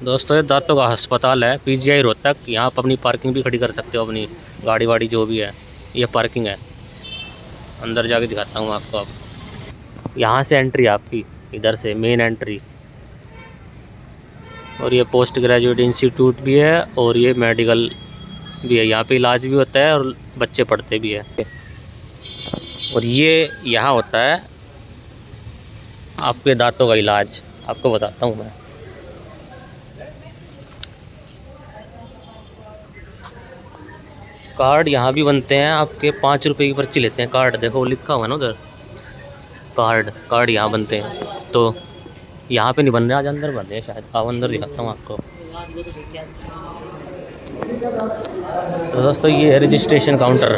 दोस्तों ये दांतों का अस्पताल है पीजीआई रोहतक। यहाँ आप अपनी पार्किंग भी खड़ी कर सकते हो, अपनी गाड़ी वाड़ी जो भी है। ये पार्किंग है, अंदर जाके दिखाता हूँ आपको। आप यहाँ से एंट्री आपकी, इधर से मेन एंट्री। और ये पोस्ट ग्रेजुएट इंस्टीट्यूट भी है और ये मेडिकल भी है। यहाँ पे इलाज भी होता है और बच्चे पढ़ते भी है। और ये यहाँ होता है आपके दांतों का इलाज, आपको बताता हूँ मैं। कार्ड यहाँ भी बनते हैं आपके, 5 रुपये की पर्ची लेते हैं। कार्ड देखो लिखा हुआ है ना उधर, कार्ड यहाँ बनते हैं। तो यहाँ पे नहीं बन रहे, आज अंदर बन रहे हैं शायद। अब अंदर दिखाता हूँ आपको। तो दोस्तों ये है रजिस्ट्रेशन काउंटर।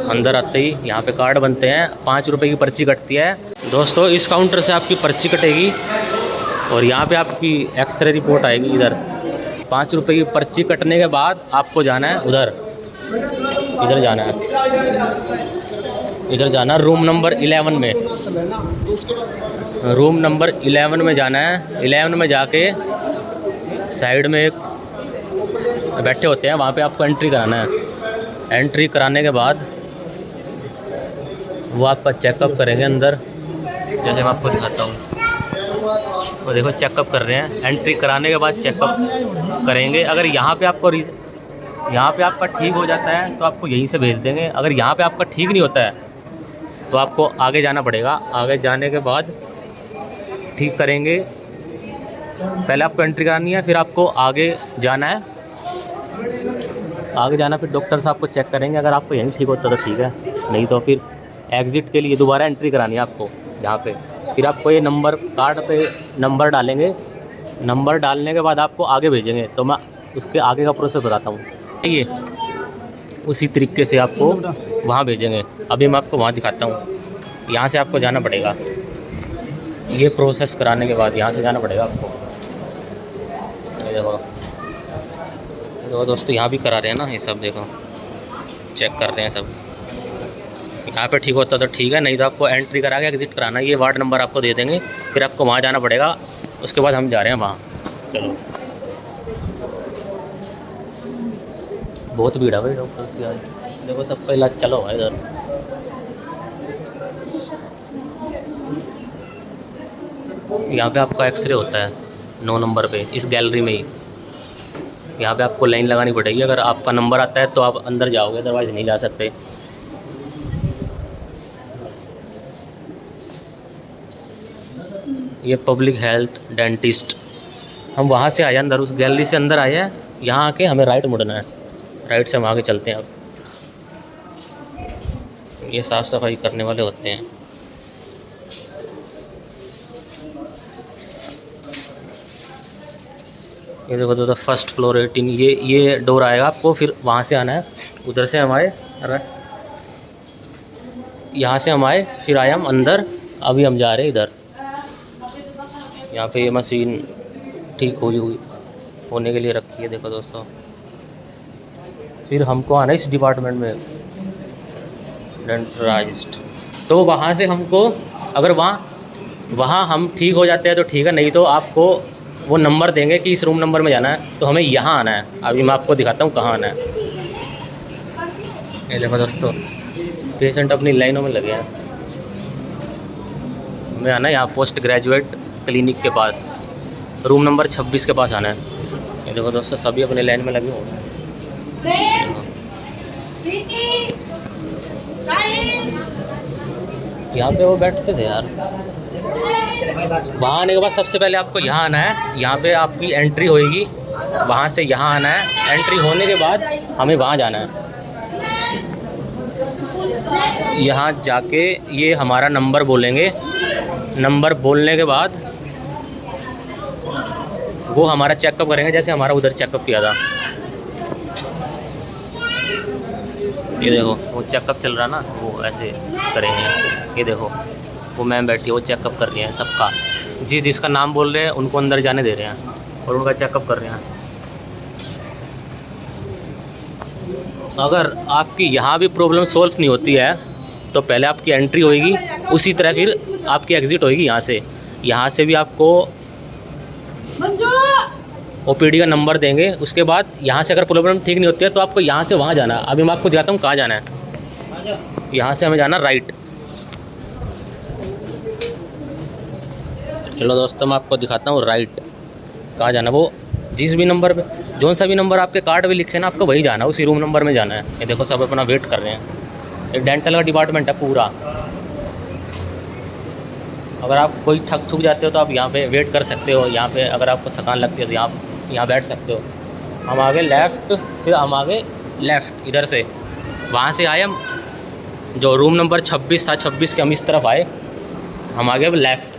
अंदर आते ही यहाँ पे कार्ड बनते हैं, 5 रुपये की पर्ची कटती है। दोस्तों इस काउंटर से आपकी पर्ची कटेगी और यहाँ पे आपकी एक्सरे रिपोर्ट आएगी इधर। 5 रुपये की पर्ची कटने के बाद आपको जाना है उधर, इधर जाना है, इधर जाना रूम नंबर 11 में। रूम नंबर 11 में जाना है। 11 में जाके साइड में एक बैठे होते हैं, वहाँ पे आपको एंट्री कराना है। एंट्री कराने के बाद वो आपका चेकअप करेंगे अंदर, जैसे मैं आपको दिखाता हूँ। वो देखो चेकअप कर रहे हैं। एंट्री कराने के बाद चेकअप करेंगे। अगर यहाँ पे आपका ठीक हो जाता है तो आपको यहीं से भेज देंगे। अगर यहाँ पे आपका ठीक नहीं होता है तो आपको आगे जाना पड़ेगा। आगे जाने के बाद ठीक करेंगे। पहले आपको एंट्री करानी है, फिर आपको आगे जाना है। आगे जाना, फिर डॉक्टर साहब को चेक करेंगे। अगर आपको यहीं ठीक होता है तो ठीक है, नहीं तो फिर एग्ज़िट के लिए दोबारा एंट्री करानी है आपको यहाँ पे। फिर आपको ये नंबर, कार्ड पे नंबर डालेंगे। नंबर डालने के बाद आपको आगे भेजेंगे। तो मैं उसके आगे का प्रोसेस बताता हूँ। ये उसी तरीके से आपको वहाँ भेजेंगे। अभी मैं आपको वहाँ दिखाता हूँ। यहाँ से आपको जाना पड़ेगा, ये प्रोसेस कराने के बाद यहाँ से जाना पड़ेगा आपको। ये देखो दोस्तों यहाँ भी करा रहे हैं ना ये सब, देखो चेक कर रहे हैं सब। यहाँ पे ठीक होता तो ठीक है, नहीं तो आपको एंट्री करा के एग्ज़िट कराना है। ये वार्ड नंबर आपको दे देंगे, फिर आपको वहाँ जाना पड़ेगा। उसके बाद हम जा रहे हैं वहाँ। चलो, बहुत भीड़ है भाई डॉक्टर्स की आज। देखो सबका इलाज चलो है इधर। यहाँ पे आपका एक्सरे होता है 9 नंबर पे, इस गैलरी में ही। यहाँ पे आपको लाइन लगानी पड़ेगी। अगर आपका नंबर आता है तो आप अंदर जाओगे, अदरवाइज़ नहीं जा सकते। ये पब्लिक हेल्थ डेंटिस्ट। हम वहाँ से आए अंदर, उस गैलरी से अंदर आए हैं। यहाँ आके हमें राइट मुड़ना है, राइट से हम आगे चलते हैं। अब ये साफ़ सफाई करने वाले होते हैं। ये देखो तो फर्स्ट फ्लोर 18। ये डोर आएगा आपको, फिर वहाँ से आना है। उधर से हम आए, अरे यहाँ से हम आए, फिर आए हम अंदर। अभी हम जा रहे हैं इधर। यहाँ पे ये मशीन ठीक होने के लिए रखी है, देखो दोस्तों। फिर हमको आना है इस डिपार्टमेंट में, डेंटलाइज्ड। तो वहाँ से हमको, अगर वहाँ हम ठीक हो जाते हैं तो ठीक है, नहीं तो आपको वो नंबर देंगे कि इस रूम नंबर में जाना है। तो हमें यहाँ आना है। अभी मैं आपको दिखाता हूँ कहाँ आना है। ये देखो दोस्तों, पेशेंट अपनी लाइनों में लगे हैं। हमें आना है यहाँ पोस्ट ग्रेजुएट क्लिनिक के पास, रूम नंबर 26 के पास आना है। ये देखो दोस्तों, सभी अपने लाइन में लगे हुए हैं। यहाँ पे वो बैठते थे यार। वहाँ आने के बाद सबसे पहले आपको यहाँ आना है। यहाँ पे आपकी एंट्री होएगी, वहाँ से यहाँ आना है। एंट्री होने के बाद हमें वहाँ जाना है। यहाँ जाके ये हमारा नंबर बोलेंगे। नंबर बोलने के बाद वो हमारा चेकअप करेंगे, जैसे हमारा उधर चेकअप किया था। ये देखो वो चेकअप चल रहा ना, वो ऐसे करेंगे। ये देखो वो मैम बैठी है, वो चेकअप कर रही हैं सबका। जिसका नाम बोल रहे हैं उनको अंदर जाने दे रहे हैं और उनका चेकअप कर रहे हैं। अगर आपकी यहाँ भी प्रॉब्लम सॉल्व नहीं होती है तो पहले आपकी एंट्री होएगी, उसी तरह फिर आपकी एग्ज़िट होएगी यहाँ से भी आपको ओपीडी का नंबर देंगे। उसके बाद यहाँ से अगर प्रॉब्लम ठीक नहीं होती है तो आपको यहाँ से वहाँ जाना है। अभी मैं आपको दिखाता हूँ कहाँ जाना है। यहाँ से हमें जाना राइट। चलो दोस्तों मैं आपको दिखाता हूँ राइट कहाँ जाना है। वो जिस भी नंबर पे, जो सा भी नंबर आपके कार्ड में लिखे ना, आपको वही जाना है, उसी रूम नंबर में जाना है। ये देखो सब अपना वेट कर रहे हैं। ये डेंटल का डिपार्टमेंट है पूरा। अगर आप कोई थक थक जाते हो तो आप यहाँ पे वेट कर सकते हो। यहाँ पे अगर आपको थकान लगती है तो यहाँ बैठ सकते हो। हम आगे लेफ़्ट, फिर हम आगे लेफ़्ट इधर से, वहाँ से आए हम जो रूम नंबर 26 था, 26 के हम इस तरफ आए। हम आगे अब लेफ़्ट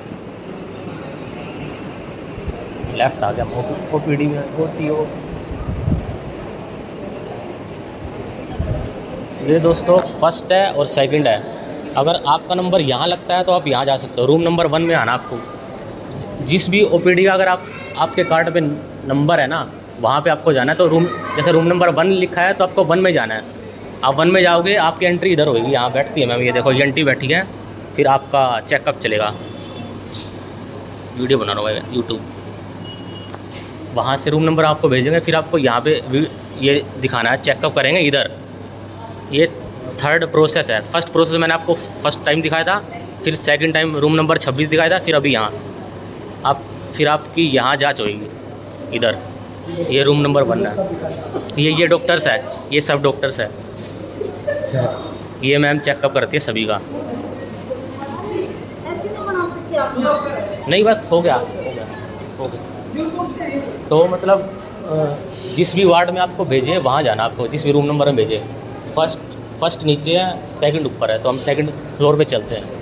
आ गया। ओपीडी में OTO। ये दोस्तों फर्स्ट है और सेकंड है। अगर आपका नंबर यहाँ लगता है तो आप यहाँ जा सकते हो। रूम नंबर 1 में आना आपको। जिस भी ओपीडी का अगर आपके कार्ड पे नंबर है ना, वहाँ पे आपको जाना है। तो जैसे रूम नंबर 1 लिखा है तो आपको 1 में जाना है। आप 1 में जाओगे, आपकी एंट्री इधर होगी। यहाँ बैठती है मैम, ये देखो ये एंट्री बैठी है। फिर आपका चेकअप चलेगा। वीडियो बना रहा हूँ मैं यूट्यूब। वहाँ से रूम नंबर आपको भेजेंगे। फिर आपको यहाँ पे ये दिखाना है, चेकअप करेंगे इधर। ये थर्ड प्रोसेस है। फर्स्ट प्रोसेस मैंने आपको फर्स्ट टाइम दिखाया था, फिर सेकंड टाइम रूम नंबर 26 दिखाया था, फिर अभी यहाँ फिर आपकी यहाँ जांच होगी इधर। ये रूम नंबर 1 है। ये डॉक्टर्स है, ये सब डॉक्टर्स है। ये मैम चेकअप करती है सभी का। नहीं बस हो गया। तो मतलब जिस भी वार्ड में आपको भेजे वहाँ जाना आपको, जिस भी रूम नंबर में भेजे। फर्स्ट नीचे है, सेकंड ऊपर है। तो हम सेकंड फ्लोर पे चलते हैं।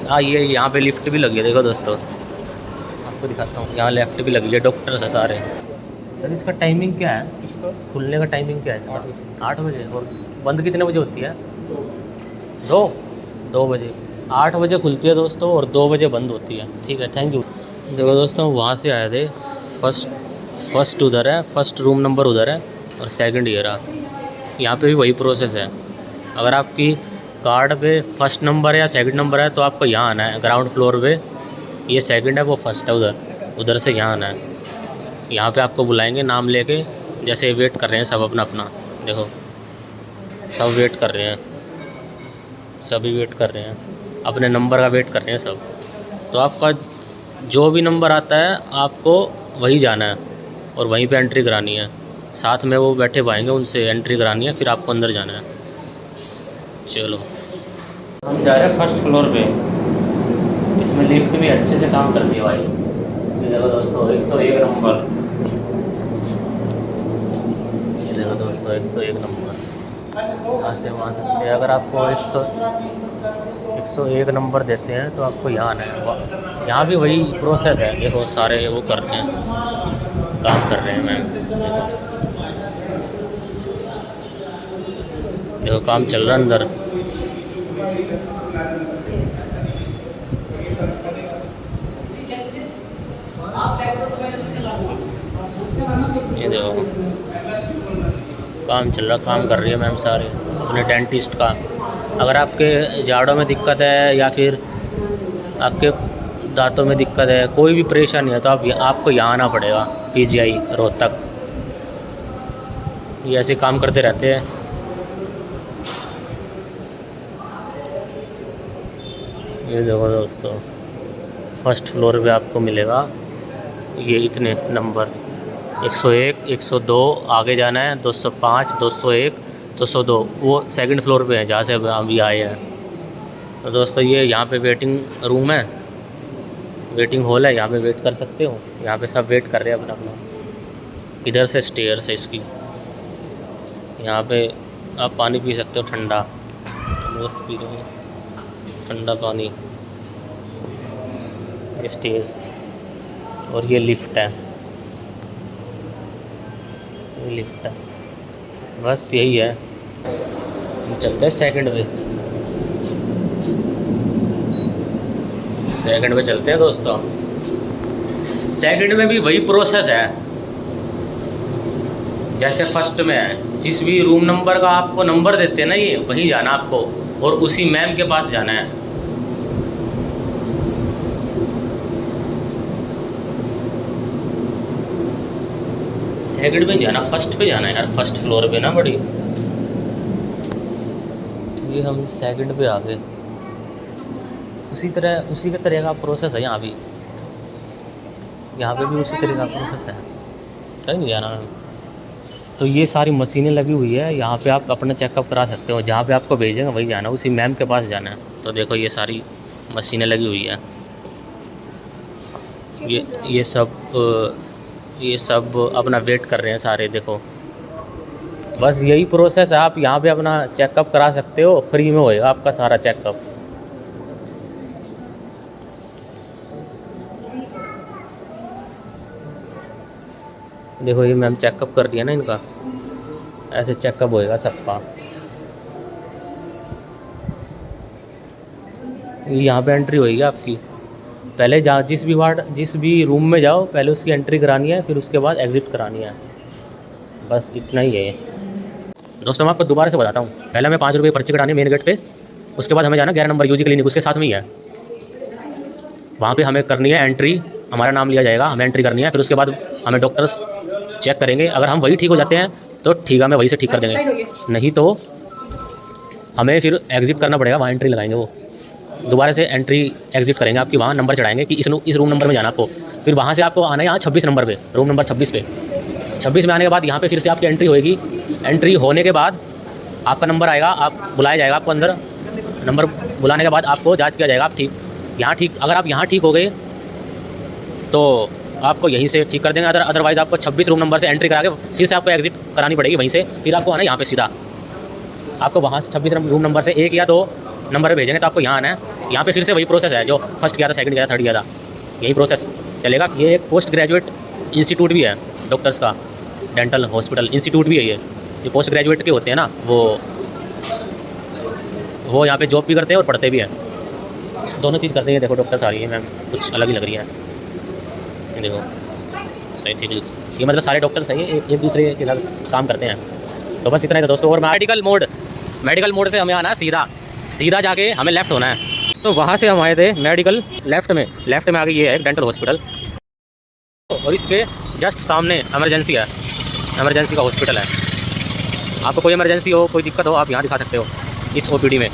हाँ ये यहाँ पे लिफ्ट भी लगी है, देखो दोस्तों आपको दिखाता हूँ। यहाँ लेफ्ट भी लगी है, डॉक्टर्स है सारे। सर इसका टाइमिंग क्या है? इसका खुलने का टाइमिंग क्या है इसका? 8 बजे। और बंद कितने बजे होती है? 2 बजे। 8 बजे खुलती है दोस्तों और 2 बजे बंद होती है। ठीक है, थैंक यू। देखो दोस्तों वहाँ से आए थे। फर्स्ट उधर है, फर्स्ट रूम नंबर उधर है और सेकंड ये रहा। यहाँ पे भी वही प्रोसेस है। अगर आपकी कार्ड पे फर्स्ट नंबर है या सेकंड नंबर है तो आपको यहाँ आना है ग्राउंड फ्लोर पे। ये सेकंड है, वो फर्स्ट है उधर से यहाँ आना है। यहाँ पे आपको बुलाएंगे नाम लेके। जैसे वेट कर रहे हैं सब अपना। देखो सब वेट कर रहे हैं, सभी वेट कर रहे हैं, अपने नंबर का वेट कर रहे हैं सब। तो आपका जो भी नंबर आता है आपको वही जाना है और वहीं पे एंट्री करानी है। साथ में वो बैठे पाएंगे, उनसे एंट्री करानी है, फिर आपको अंदर जाना है। चलो हम जा रहे हैं फर्स्ट फ्लोर पे। इसमें लिफ्ट भी अच्छे से काम करती है भाई। ये देखो दोस्तों 101 नंबर। ये देखो दोस्तों 101 नंबर। यहाँ से वहाँ सकते हैं। अगर आपको 101 नंबर देते हैं तो आपको यहाँ आना है। यहाँ भी वही प्रोसेस है। देखो सारे वो कर रहे हैं, काम कर रहे हैं मैम। देखो काम चल रहा है अंदर। ये देखो काम चल रहा, काम कर रही है मैम सारे अपने डेंटिस्ट का। अगर आपके जाड़ों में दिक्कत है या फिर आपके दांतों में दिक्कत है, कोई भी परेशानी है तो आपको यहाँ आना पड़ेगा। PGI रोहतक। ये ऐसे काम करते रहते हैं। ये देखो दोस्तों फर्स्ट फ्लोर पे आपको मिलेगा ये इतने नंबर 101, 102 आगे जाना है, 205, 201, 202 वो सेकंड फ्लोर पे है जहाँ से हम भी आए हैं। तो दोस्तों ये यहाँ पे वेटिंग रूम है, वेटिंग हॉल है। यहाँ पे वेट कर सकते हो। यहाँ पे सब वेट कर रहे हैं अपना। इधर से स्टेयर्स है इसकी। यहाँ पे आप पानी पी सकते हो ठंडा। दोस्त पी रहे हैं ठंडा पानी। स्टेयर्स और ये लिफ्ट है, ये लिफ्ट है। बस यही है। हम चलते हैं सेकंड पे। सेकंड पे चलते हैं दोस्तों। सेकंड में भी वही प्रोसेस है जैसे फर्स्ट में है। जिस भी रूम नंबर का आपको नंबर देते हैं ना, ये वहीं जाना आपको और उसी मैम के पास जाना है। सेकंड पे जाना, फर्स्ट पे जाना है यार, फर्स्ट फ्लोर पे ना बड़ी। ये हम सेकंड पे आ गए। उसी के तरह का प्रोसेस है यहाँ भी, यहाँ पे भी उसी तरह का प्रोसेस है। कहीं नहीं जाना। तो ये सारी मशीनें लगी हुई है, यहाँ पे आप अपना चेकअप करा सकते हो। जहाँ पे आपको भेजेंगे वही जाना, उसी मैम के पास जाना है। तो देखो ये सारी मशीनें लगी हुई है। ये सब अपना वेट कर रहे हैं सारे। देखो बस यही प्रोसेस है। आप यहाँ पे अपना चेकअप करा सकते हो, फ्री में होएगा आपका सारा चेकअप। देखो ये मैम चेकअप कर दिया ना इनका, ऐसे चेकअप होएगा सबका। यहाँ पे एंट्री होएगी आपकी। पहले जहाँ जिस भी रूम में जाओ, पहले उसकी एंट्री करानी है, फिर उसके बाद एग्ज़िट करानी है। बस इतना ही है दोस्तों। मैं आपको दोबारा से बताता हूँ। पहले हमें 5 रुपये पर्ची कटानी है मेन गेट पे। उसके बाद हमें जाना 11 नंबर यूजी क्लिनिक, उसके साथ में ही है। वहाँ पे हमें करनी है एंट्री, हमारा नाम लिया जाएगा, हमें एंट्री करनी है। फिर उसके बाद हमें डॉक्टर्स चेक करेंगे। अगर हम वही ठीक हो जाते हैं तो ठीक है, हमें वहीं से ठीक कर देंगे। नहीं तो हमें फिर एग्ज़िट करना पड़ेगा, वहाँ एंट्री लगाएंगे। वो दोबारा से एंट्री एग्ज़िट करेंगे, आपकी वहाँ नंबर चढ़ाएंगे कि इस रूम नंबर में जाना आपको। फिर वहाँ से आपको आना है यहाँ 26 नंबर पे, रूम नंबर 26 पे। 26 में आने के बाद यहाँ पे फिर से आपकी एंट्री होएगी। एंट्री होने के बाद आपका नंबर आएगा, आप बुलाया जाएगा आपको अंदर। नंबर बुलाने के बाद आपको जांच किया जाएगा, आप ठीक अगर आप यहाँ ठीक हो गए तो आपको यहीं से ठीक कर देंगे। अदरवाइज़ आपको 26 रूम नंबर से एंट्री करा के फिर से आपको एग्ज़िट करानी पड़ेगी वहीं से। फिर आपको आना है यहाँ पे सीधा। आपको वहाँ से 26 रूम नंबर से 1 या 2 नंबर पे भेजेंगे, तो आपको यहाँ आना है। यहाँ पे फिर से वही प्रोसेस है जो फर्स्ट किया था, सेकंड किया था, थर्ड किया था, यही प्रोसेस चलेगा। ये एक पोस्ट ग्रेजुएट इंस्टीट्यूट भी है डॉक्टर्स का, डेंटल हॉस्पिटल इंस्टीट्यूट भी है ये पोस्ट ग्रेजुएट के होते हैं ना, वो यहाँ पे जॉब भी करते हैं और पढ़ते भी हैं, दोनों चीज़ करते हैं। देखो डॉक्टर सारी है मैम, कुछ अलग ही लग रही है। देखो सही ठीक, ये मतलब सारे डॉक्टर सही है, एक दूसरे के साथ काम करते हैं। तो बस इतना ही था दोस्तों। और मेडिकल मोड से हमें आना है सीधा जाके हमें लेफ़्ट होना है। तो वहाँ से हम आए थे मेडिकल लेफ़्ट में आगे ये है डेंटल हॉस्पिटल, और इसके जस्ट सामने इमरजेंसी है, इमरजेंसी का हॉस्पिटल है। आपको कोई इमरजेंसी हो, कोई दिक्कत हो, आप यहाँ दिखा सकते हो इस ओपीडी में।